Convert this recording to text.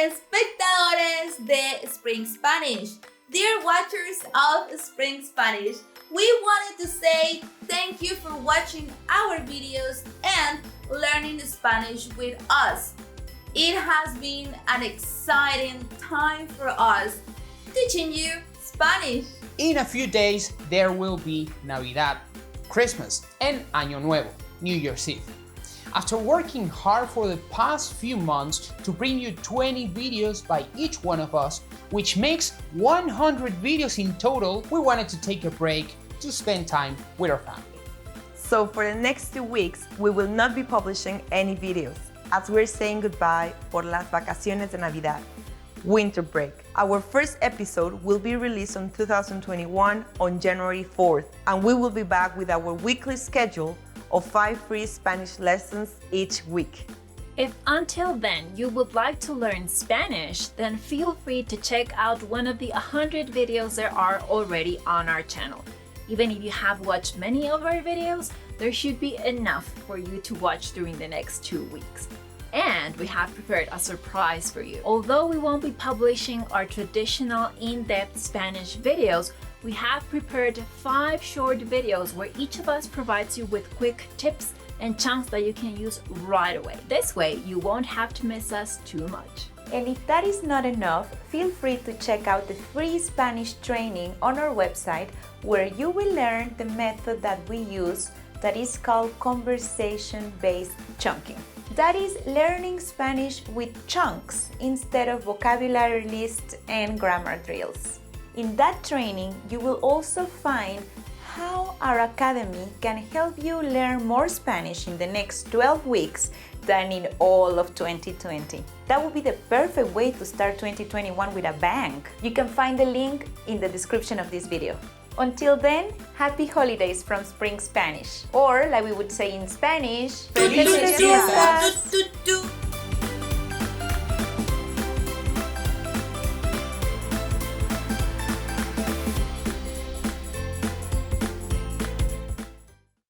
espectadores de Spring Spanish. Dear watchers of Spring Spanish, we wanted to say thank you for watching our videos and learning Spanish with us. It has been an exciting time for us teaching you Spanish. In a few days, there will be Navidad, Christmas, and Año Nuevo, New Year's Eve. After working hard for the past few months to bring you 20 videos by each one of us, which makes 100 videos in total, we wanted to take a break to spend time with our family. So for the next 2 weeks, we will not be publishing any videos, as we're saying goodbye por las vacaciones de Navidad, winter break. Our first episode will be released on 2021 on January 4th, and we will be back with our weekly schedule of 5 free Spanish lessons each week. If until then you would like to learn Spanish, then feel free to check out one of the 100 videos there are already on our channel. Even if you have watched many of our videos, there should be enough for you to watch during the next 2 weeks. And we have prepared a surprise for you. Although we won't be publishing our traditional in-depth Spanish videos, we have prepared 5 short videos where each of us provides you with quick tips and chunks that you can use right away. This way, you won't have to miss us too much. And if that is not enough, feel free to check out the free Spanish training on our website, where you will learn the method that we use that is called conversation-based chunking. That is learning Spanish with chunks instead of vocabulary lists and grammar drills. In that training, you will also find how our academy can help you learn more Spanish in the next 12 weeks than in all of 2020. That would be the perfect way to start 2021 with a bang. You can find the link in the description of this video. Until then, happy holidays from Spring Spanish. Or, like we would say in Spanish, Felices fiestas.